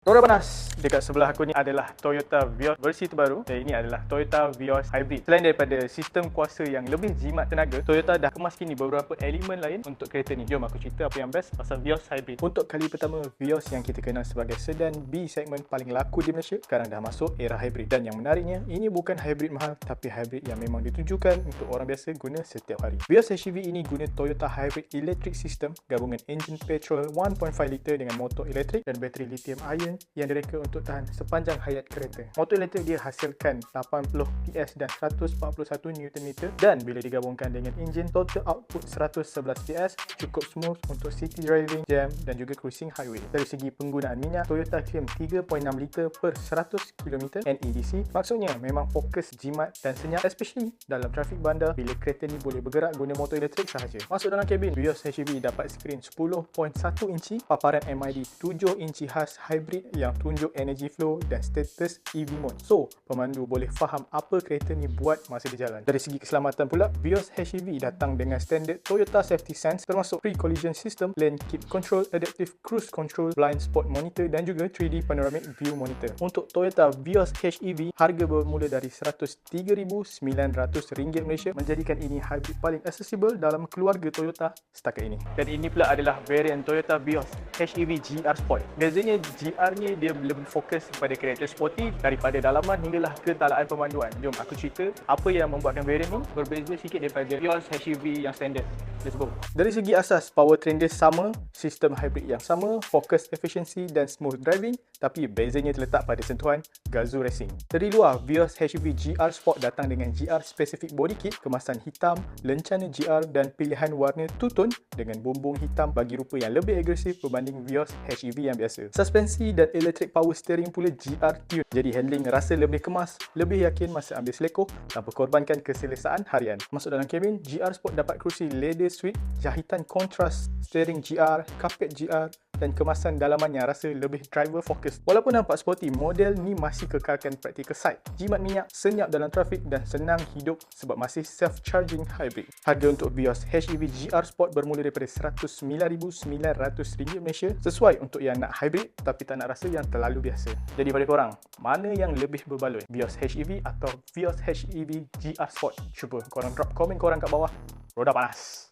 Suara panas dekat sebelah aku ni adalah Toyota Vios versi terbaru dan ini adalah Toyota Vios Hybrid. Selain daripada sistem kuasa yang lebih jimat tenaga, Toyota dah kemas kini beberapa elemen lain untuk kereta ni. Jom aku cerita apa yang best pasal Vios Hybrid. Untuk kali pertama, Vios yang kita kenal sebagai sedan B segmen paling laku di Malaysia sekarang dah masuk era hybrid. Dan yang menariknya, ini bukan hybrid mahal tapi hybrid yang memang ditujukan untuk orang biasa guna setiap hari. Vios HEV ini guna Toyota Hybrid Electric System gabungan enjin petrol 1.5 liter dengan motor elektrik dan bateri lithium ion yang direka untuk tahan sepanjang hayat kereta. Motor elektrik dia hasilkan 80 PS dan 141 Nm dan bila digabungkan dengan enjin, total output 111 PS, cukup smooth untuk city driving, jam dan juga cruising highway. Dari segi penggunaan minyak, Toyota claim 3.6 liter per 100 km NEDC. Maksudnya memang fokus jimat dan senyap, especially dalam trafik bandar bila kereta ni boleh bergerak guna motor elektrik sahaja. Masuk dalam kabin, Vios HEV dapat skrin 10.1 inci, paparan MID 7 inci khas hybrid yang tunjuk energy flow dan status EV mode. So, pemandu boleh faham apa kereta ni buat masa di jalan. Dari segi keselamatan pula, Vios HEV datang dengan standard Toyota Safety Sense termasuk Pre-Collision System, Lane Keep Control, Adaptive Cruise Control, Blind Spot Monitor dan juga 3D Panoramic View Monitor. Untuk Toyota Vios HEV, harga bermula dari RM103,900 Malaysia, menjadikan ini hybrid paling accessible dalam keluarga Toyota setakat ini. Dan ini pula adalah varian Toyota Vios HEV GR Sport. Bezanya GR ni dia lebih fokus kepada kereta sporty daripada dalaman hinggalah ketalaan pemanduan. Jom aku cerita apa yang membuatkan varian ni berbeza sikit daripada Vios HEV yang standard. Let's go. Dari segi asas, powertrain dia sama, sistem hybrid yang sama, fokus efisiensi dan smooth driving, tapi bezanya terletak pada sentuhan Gazoo Racing. Dari luar, Vios HEV GR Sport datang dengan GR Specific Body Kit, kemasan hitam, lencana GR dan pilihan warna two-tone dengan bumbung hitam bagi rupa yang lebih agresif berbanding Vios HEV yang biasa. Suspensi dan electric power steering pula GR Tune, jadi handling rasa lebih kemas, lebih yakin masa ambil selekoh tanpa korbankan keselesaan harian. Masuk dalam kabin, GR Sport dapat kerusi leather suite, jahitan kontras, steering GR, carpet GR dan kemasan dalaman yang rasa lebih driver focus. Walaupun nampak sporty, model ni masih kekalkan practical side. Jimat minyak, senyap dalam trafik dan senang hidup sebab masih self-charging hybrid. Harga untuk Vios HEV GR Sport bermula daripada RM109,900 Malaysia, sesuai untuk yang nak hybrid tapi tak nak rasa yang terlalu biasa. Jadi pada korang, mana yang lebih berbaloi? Vios HEV atau Vios HEV GR Sport? Cuba korang drop komen korang kat bawah. Roda panas!